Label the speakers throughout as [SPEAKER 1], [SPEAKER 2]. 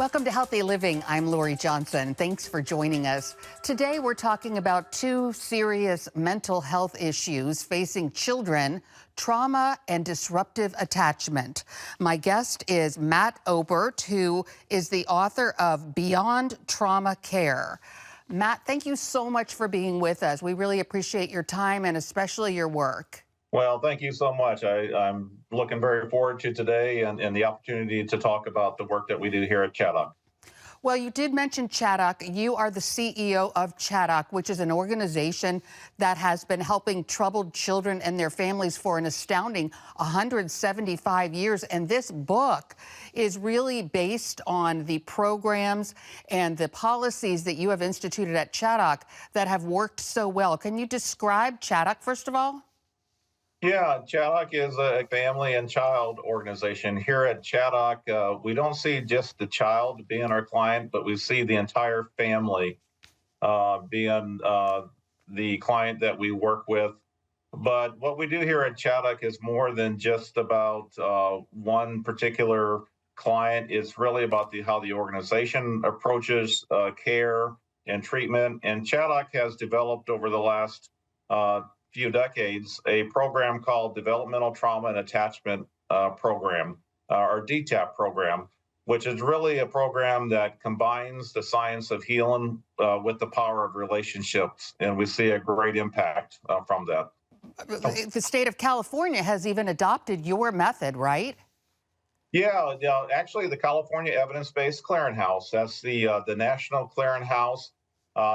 [SPEAKER 1] Welcome to Healthy Living. I'm Lori Johnson. Thanks for joining us. Today, we're talking about two serious mental health issues facing children: trauma and disruptive attachment. My guest is Matt Obert, who is the author of Beyond Trauma Care. Matt, thank you so much for being with us. We really appreciate your time and especially your work.
[SPEAKER 2] Well, thank you so much. I'm looking very forward to today and the opportunity to talk about the work that we do here at Chaddock.
[SPEAKER 1] Well, you did mention Chaddock. You are the CEO of Chaddock, which is an organization that has been helping troubled children and their families for an astounding 175 years. And this book is really based on the programs and the policies that you have instituted at Chaddock that have worked so well. Can you describe Chaddock, first of all?
[SPEAKER 2] Yeah, Chaddock is a family and child organization. Here at Chaddock, we don't see just the child being our client, but we see the entire family being the client that we work with. But what we do here at Chaddock is more than just about one particular client. It's really about how the organization approaches care and treatment. And Chaddock has developed over the last few decades a program called Developmental Trauma and Attachment Program, or DTAP program, which is really a program that combines the science of healing with the power of relationships. And we see a great impact from that.
[SPEAKER 1] The state of California has even adopted your method, right?
[SPEAKER 2] Yeah, actually, the California Evidence-Based Clearinghouse, that's the national clearinghouse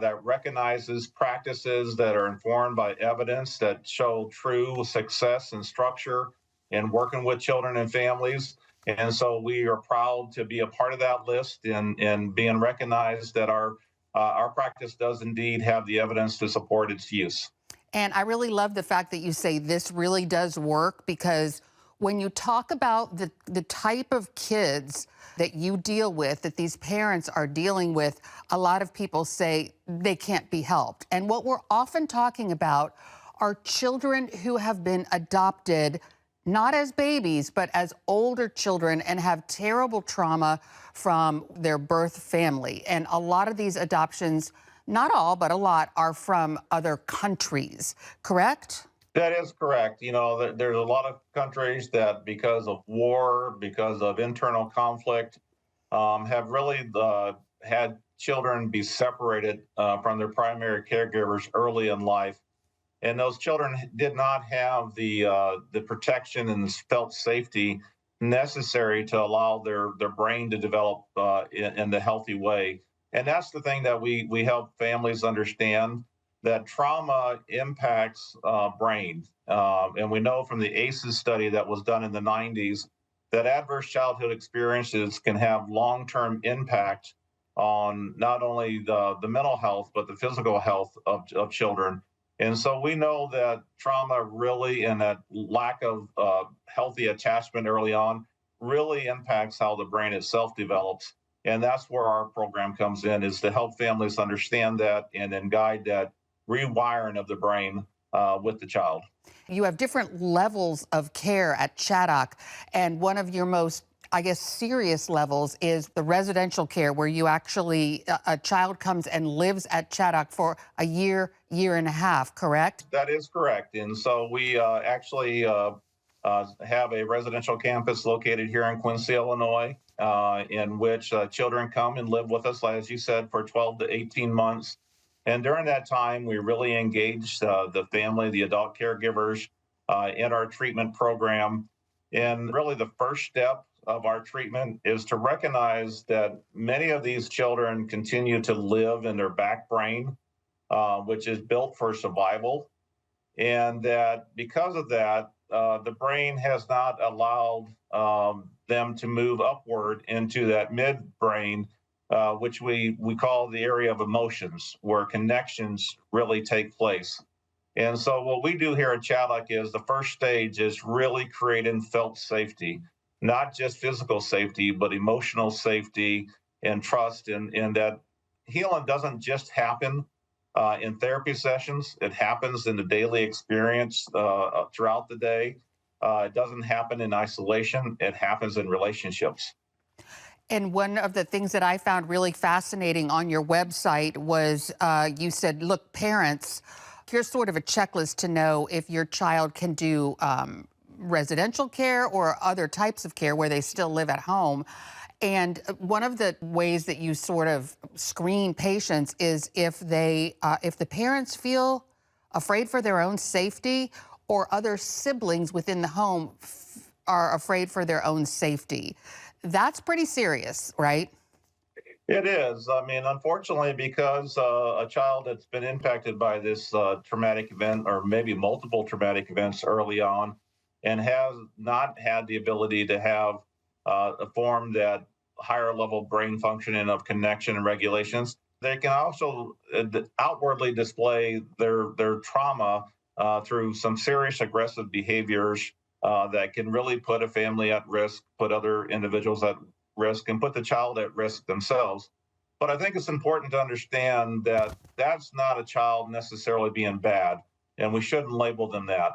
[SPEAKER 2] that recognizes practices that are informed by evidence that show true success and structure in working with children and families. And so we are proud to be a part of that list and being recognized that our practice does indeed have the evidence to support its use.
[SPEAKER 1] And I really love the fact that you say this really does work, because when you talk about the type of kids that you deal with, that these parents are dealing with, a lot of people say they can't be helped. And what we're often talking about are children who have been adopted, not as babies, but as older children, and have terrible trauma from their birth family. And a lot of these adoptions, not all, but a lot, are from other countries, correct?
[SPEAKER 2] That is correct. You know, there's a lot of countries that, because of war, because of internal conflict, have really had children be separated from their primary caregivers early in life. And those children did not have the protection and felt safety necessary to allow their brain to develop in the healthy way. And that's the thing that we help families understand, that trauma impacts brain. And we know from the ACEs study that was done in the 90s that adverse childhood experiences can have long-term impact on not only the mental health, but the physical health of children. And so we know that trauma really, and that lack of healthy attachment early on, really impacts how the brain itself develops. And that's where our program comes in, is to help families understand that and then guide that rewiring of the brain with the child.
[SPEAKER 1] You have different levels of care at Chaddock, and one of your most, I guess, serious levels is the residential care, where you actually, a child comes and lives at Chaddock for a year, year and a half, correct?
[SPEAKER 2] That is correct. And so we actually have a residential campus located here in Quincy, Illinois, in which children come and live with us, as you said, for 12 to 18 months. And during that time, we really engage the family, the adult caregivers in our treatment program. And really the first step of our treatment is to recognize that many of these children continue to live in their back brain, which is built for survival. And that because of that, the brain has not allowed them to move upward into that midbrain, which we call the area of emotions, where connections really take place. And so what we do here at Chaddock is the first stage is really creating felt safety, not just physical safety, but emotional safety and trust. And that healing doesn't just happen in therapy sessions. It happens in the daily experience throughout the day. It doesn't happen in isolation. It happens in relationships.
[SPEAKER 1] And one of the things that I found really fascinating on your website was you said, look, parents, here's sort of a checklist to know if your child can do residential care or other types of care where they still live at home. And one of the ways that you sort of screen patients is if the parents feel afraid for their own safety or other siblings within the home are afraid for their own safety. That's pretty serious, right?
[SPEAKER 2] It is. I mean, unfortunately, because a child that's been impacted by this traumatic event or maybe multiple traumatic events early on and has not had the ability to have form that higher level brain functioning of connection and regulations, they can also outwardly display their trauma through some serious aggressive behaviors that can really put a family at risk, put other individuals at risk, and put the child at risk themselves. But I think it's important to understand that that's not a child necessarily being bad, and we shouldn't label them that.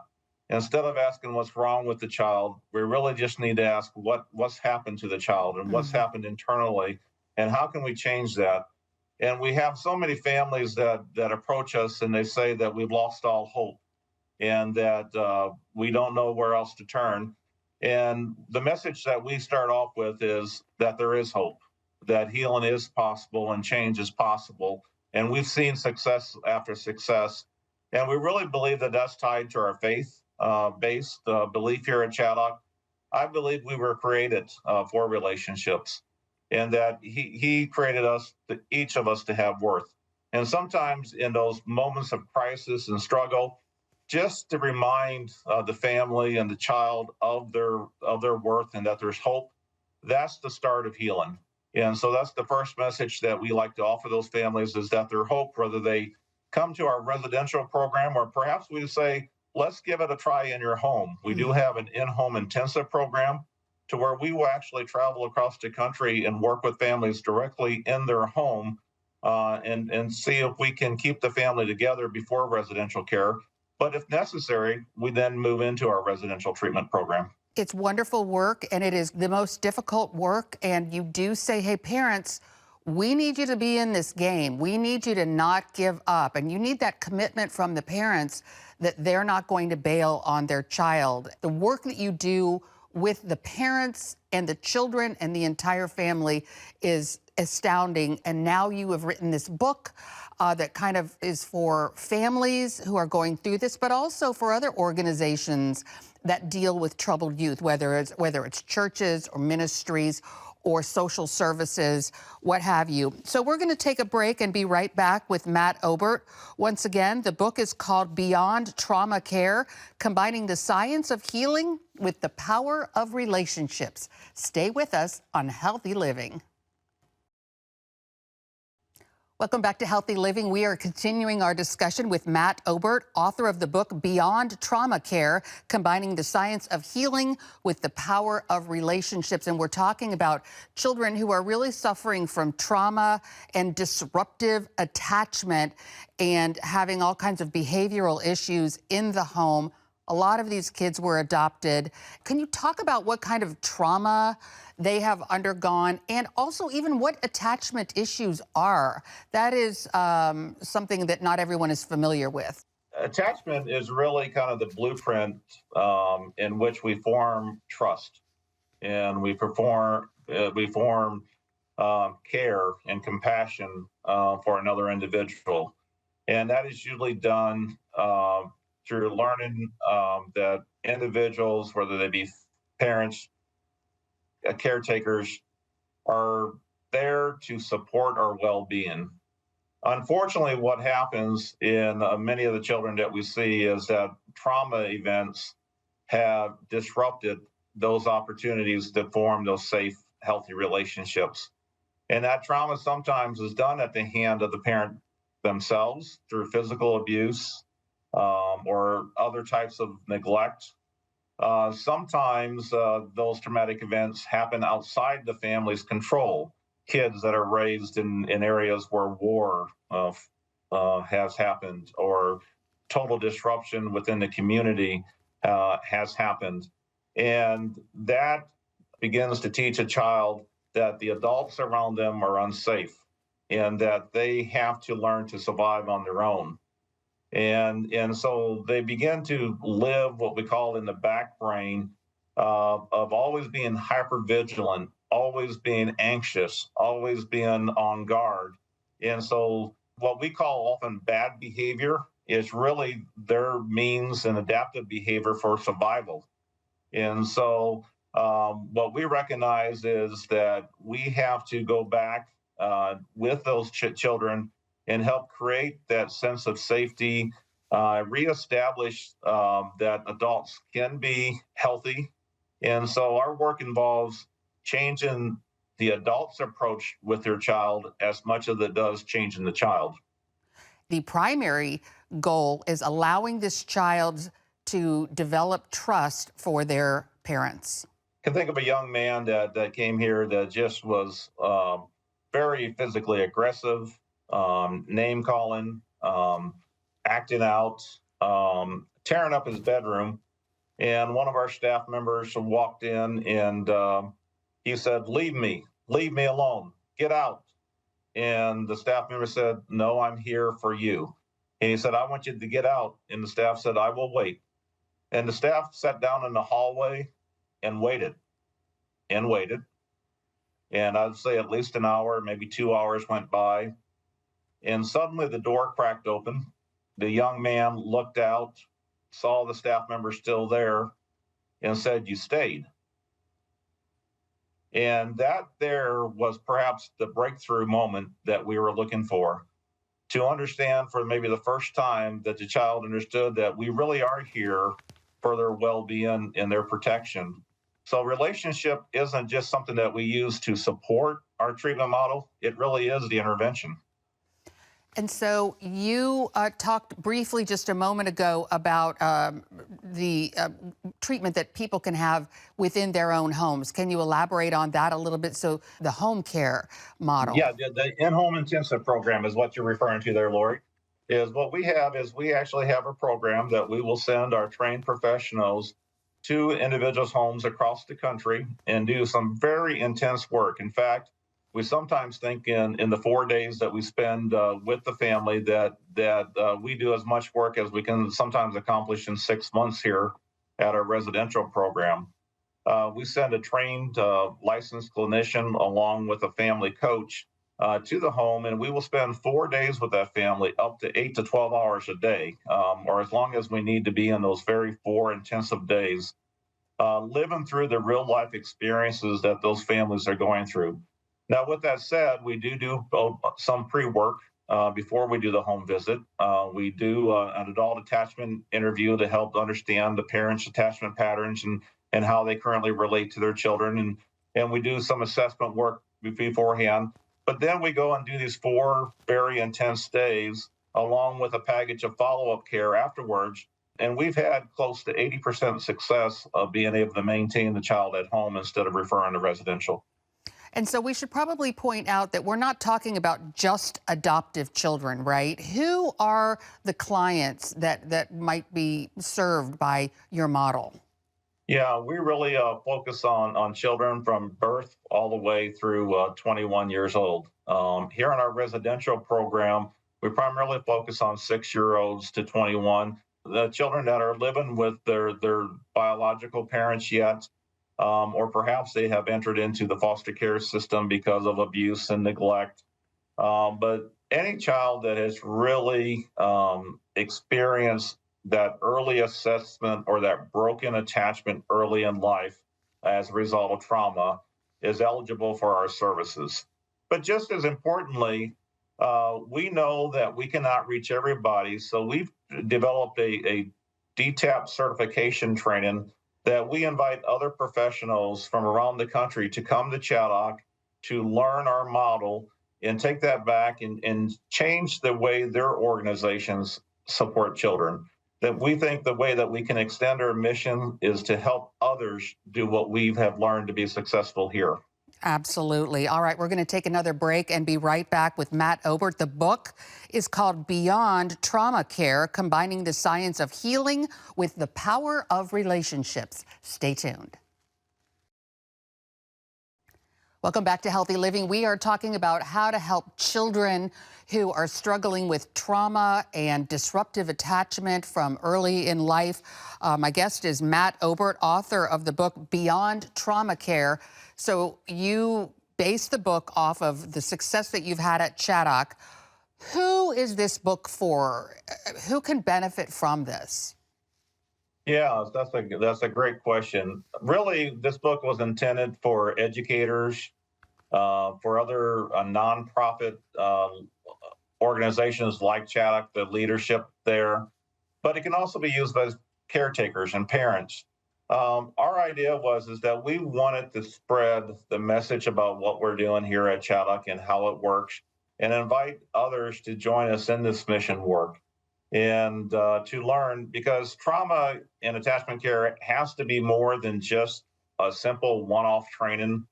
[SPEAKER 2] Instead of asking what's wrong with the child, we really just need to ask what's happened to the child and what's
[SPEAKER 1] Mhm.
[SPEAKER 2] happened internally, and how can we change that. And we have so many families that approach us and they say that we've lost all hope and that we don't know where else to turn. And the message that we start off with is that there is hope, that healing is possible and change is possible. And we've seen success after success. And we really believe that that's tied to our faith based belief here at Chaddock. I believe we were created for relationships and that he created us, each of us, to have worth. And sometimes in those moments of crisis and struggle, just to remind the family and the child of their worth and that there's hope. That's the start of healing. And so that's the first message that we like to offer those families is that there's hope, whether they come to our residential program or perhaps we say, let's give it a try in your home. We do
[SPEAKER 1] Mhm.
[SPEAKER 2] have an in-home intensive program to where we will actually travel across the country and work with families directly in their home and see if we can keep the family together before residential care. But if necessary, we then move into our residential treatment program.
[SPEAKER 1] It's wonderful work, and it is the most difficult work. And you do say, hey, parents, we need you to be in this game. We need you to not give up. And you need that commitment from the parents that they're not going to bail on their child. The work that you do with the parents and the children and the entire family is astounding. And now you have written this book that kind of is for families who are going through this, but also for other organizations that deal with troubled youth, whether it's churches or ministries or social services, what have you. So we're going to take a break and be right back with Matt Obert. Once again, the book is called Beyond Trauma Care, combining the science of healing with the power of relationships. Stay with us on Healthy Living. Welcome back to Healthy Living. We are continuing our discussion with Matt Obert, author of the book Beyond Trauma Care, combining the science of healing with the power of relationships. And we're talking about children who are really suffering from trauma and disruptive attachment and having all kinds of behavioral issues in the home. A lot of these kids were adopted. Can you talk about what kind of trauma they have undergone and also even what attachment issues are? That is something that not everyone is familiar with.
[SPEAKER 2] Attachment is really kind of the blueprint in which we form trust and we form care and compassion for another individual. And that is usually done through learning that individuals, whether they be parents, caretakers, are there to support our well being. Unfortunately, what happens in many of the children that we see is that trauma events have disrupted those opportunities to form those safe, healthy relationships. And that trauma sometimes is done at the hand of the parent themselves through physical abuse or other types of neglect. Sometimes those traumatic events happen outside the family's control. Kids that are raised in areas where war has happened or total disruption within the community has happened. And that begins to teach a child that the adults around them are unsafe and that they have to learn to survive on their own. And so they begin to live what we call in the back brain of always being hyper vigilant, always being anxious, always being on guard. And so what we call often bad behavior is really their means and adaptive behavior for survival. And so, what we recognize is that we have to go back with those children and help create that sense of safety, reestablish that adults can be healthy. And so, our work involves changing the adult's approach with their child as much as it does changing the child.
[SPEAKER 1] The primary goal is allowing this child to develop trust for their parents.
[SPEAKER 2] Can think of a young man that came here that just was very physically aggressive, name calling, acting out, tearing up his bedroom. And one of our staff members walked in and he said, leave me alone, get out. And the staff member said, no, I'm here for you. And he said, I want you to get out. And the staff said, I will wait. And the staff sat down in the hallway and waited and waited. And I'd say at least an hour, maybe 2 hours went by. And suddenly the door cracked open. The young man looked out, saw the staff member still there, and said, you stayed. And that there was perhaps the breakthrough moment that we were looking for, to understand for maybe the first time that the child understood that we really are here for their well-being and their protection. So relationship isn't just something that we use to support our treatment model. It really is the intervention.
[SPEAKER 1] And so you talked briefly just a moment ago about the treatment that people can have within their own homes. Can you elaborate on that a little bit? So the home care model.
[SPEAKER 2] Yeah, the in-home intensive program is what you're referring to there, Lori. Is what we have is we actually have a program that we will send our trained professionals to individuals' homes across the country and do some very intense work. In fact, we sometimes think in the 4 days that we spend with the family that we do as much work as we can sometimes accomplish in 6 months here at our residential program. We send a trained licensed clinician along with a family coach to the home, and we will spend 4 days with that family, up to 8 to 12 hours a day, or as long as we need to be in those very 4 intensive days, living through the real life experiences that those families are going through. Now, with that said, we do some pre-work before we do the home visit. We do an adult attachment interview to help understand the parents' attachment patterns and how they currently relate to their children. And we do some assessment work beforehand. But then we go and do these 4 very intense days along with a package of follow-up care afterwards. And we've had close to 80% success of being able to maintain the child at home instead of referring to residential.
[SPEAKER 1] And so we should probably point out that we're not talking about just adoptive children, right? Who are the clients that might be served by your model?
[SPEAKER 2] Yeah, we really focus on children from birth all the way through 21 years old. Here in our residential program, we primarily focus on 6-year-olds to 21, the children that are living with their biological parents yet, or perhaps they have entered into the foster care system because of abuse and neglect. But any child that has really experienced that early assessment or that broken attachment early in life as a result of trauma is eligible for our services. But just as importantly, we know that we cannot reach everybody. So we've developed a DTAP certification training that we invite other professionals from around the country to come to Chaddock to learn our model and take that back and change the way their organizations support children. That we think the way that we can extend our mission is to help others do what we have learned to be successful here.
[SPEAKER 1] Absolutely. All right, we're going to take another break and be right back with Matt Obert. The book is called Beyond Trauma Care, combining the science of healing with the power of relationships. Stay tuned. Welcome back to Healthy Living. We are talking about how to help children who are struggling with trauma and disruptive attachment from early in life. My guest is Matt Obert, author of the book Beyond Trauma Care. So you base the book off of the success that you've had at Chaddock. Who is this book for? Who can benefit from this?
[SPEAKER 2] Yeah, that's a great question. Really, this book was intended for educators, for other nonprofit organizations like Chaddock, the leadership there, but it can also be used by caretakers and parents. Our idea was is that we wanted to spread the message about what we're doing here at Chaddock and how it works, and invite others to join us in this mission work and to learn, because trauma and attachment care has to be more than just a simple one-off training.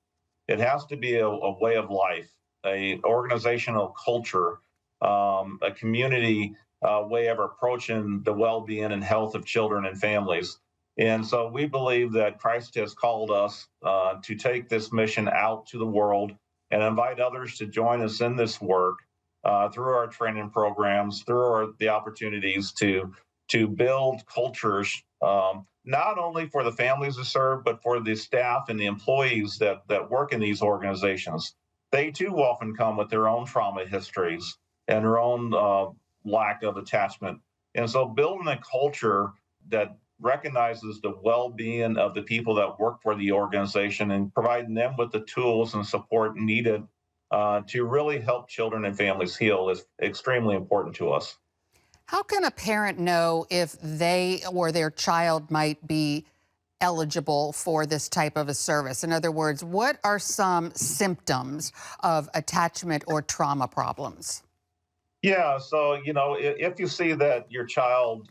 [SPEAKER 2] It has to be a way of life, a organizational culture, a community way of approaching the well-being and health of children and families. And so we believe that Christ has called us to take this mission out to the world and invite others to join us in this work through our training programs, through the opportunities to build cultures, not only for the families to serve, but for the staff and the employees that work in these organizations. They too often come with their own trauma histories and their own lack of attachment. And so building a culture that recognizes the well-being of the people that work for the organization and providing them with the tools and support needed to really help children and families heal is extremely important to us.
[SPEAKER 1] How can a parent know if they or their child might be eligible for this type of a service? In other words, what are some symptoms of attachment or trauma problems?
[SPEAKER 2] Yeah, so if you see that your child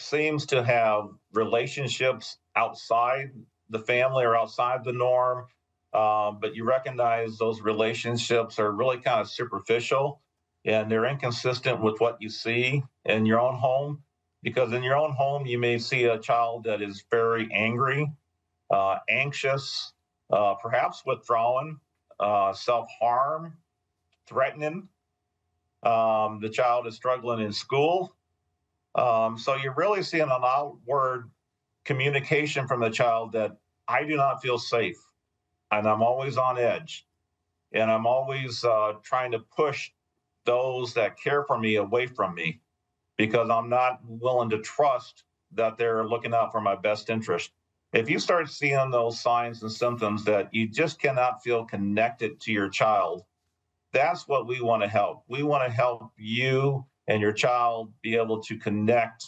[SPEAKER 2] seems to have relationships outside the family or outside the norm, but you recognize those relationships are really kind of superficial and they're inconsistent with what you see in your own home. Because in your own home, you may see a child that is very angry, anxious, perhaps withdrawn, self harm, threatening. The child is struggling in school. So you're really seeing an outward communication from the child that I do not feel safe, and I'm always on edge, and I'm always trying to push those that care for me away from me because I'm not willing to trust that they're looking out for my best interest. If you start seeing those signs and symptoms that you just cannot feel connected to your child, that's what we want to help. We want to help you and your child be able to connect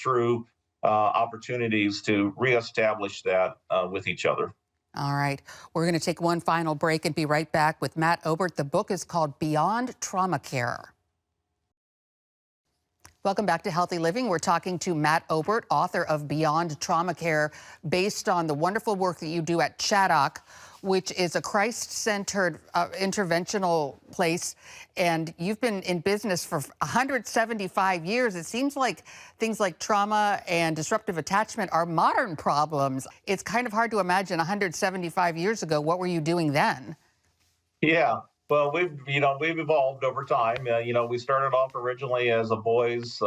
[SPEAKER 2] through opportunities to reestablish that with each other.
[SPEAKER 1] All right. We're going to take one final break and be right back with Matt Obert. The book is called Beyond Trauma Care. Welcome back to Healthy Living. We're talking to Matt Obert, author of Beyond Trauma Care, based on the wonderful work that you do at Chaddock, which is a Christ-centered interventional place. And you've been in business for 175 years. It seems like things like trauma and disruptive attachment are modern problems. It's kind of hard to imagine 175 years ago. What were you doing then?
[SPEAKER 2] Yeah. Well, we've evolved over time. We started off originally as a boys'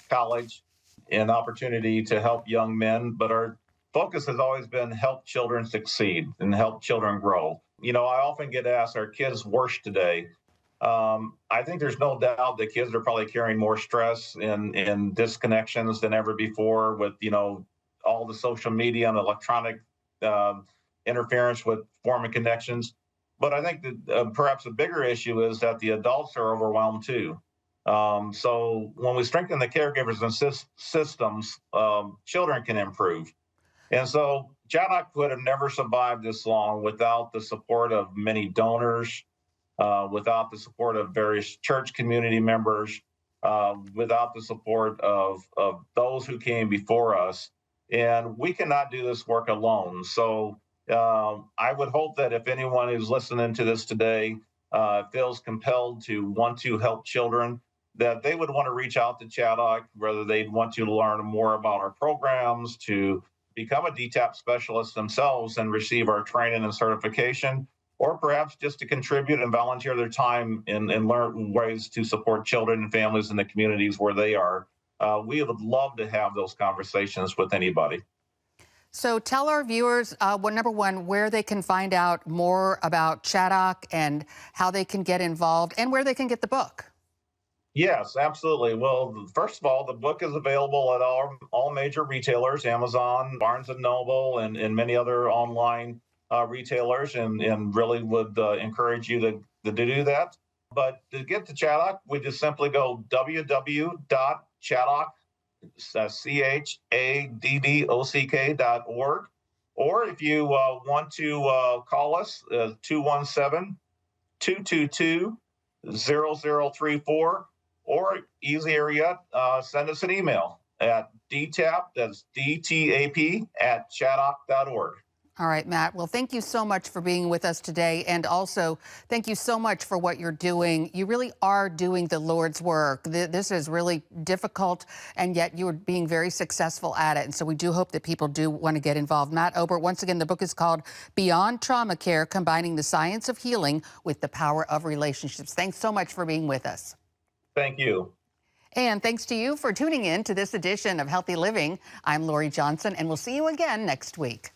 [SPEAKER 2] college, an opportunity to help young men, but our focus has always been help children succeed and help children grow. I often get asked, "Are kids worse today?" I think there's no doubt that kids are probably carrying more stress and disconnections than ever before with all the social media and electronic interference with forming connections. But I think that perhaps a bigger issue is that the adults are overwhelmed too. So when we strengthen the caregivers and systems, children can improve. And so Chaddock would have never survived this long without the support of many donors, without the support of various church community members, without the support of those who came before us. And we cannot do this work alone. So I would hope that if anyone who's listening to this today feels compelled to want to help children, that they would want to reach out to Chaddock, whether they'd want to learn more about our programs, to become a DTAP specialist themselves and receive our training and certification, or perhaps just to contribute and volunteer their time and learn ways to support children and families in the communities where they are. We would love to have those conversations with anybody.
[SPEAKER 1] So tell our viewers, number one, where they can find out more about Chaddock and how they can get involved and where they can get the book.
[SPEAKER 2] Yes, absolutely. Well, first of all, the book is available at all major retailers, Amazon, Barnes and Noble, and many other online retailers, and really would encourage you to do that. But to get to Chaddock, we just simply go www.chaddock, CHADDOCK.org. Or if you want to call us, 217 222 0034. Or easier yet, send us an email at DTAP, that's DTAP, at chaddock.org.
[SPEAKER 1] All right, Matt. Well, thank you so much for being with us today. And also, thank you so much for what you're doing. You really are doing the Lord's work. This is really difficult, and yet you're being very successful at it. And so we do hope that people do want to get involved. Matt Obert, once again, the book is called Beyond Trauma Care, Combining the Science of Healing with the Power of Relationships. Thanks so much for being with us.
[SPEAKER 2] Thank you.
[SPEAKER 1] And thanks to you for tuning in to this edition of Healthy Living. I'm Lori Johnson, and we'll see you again next week.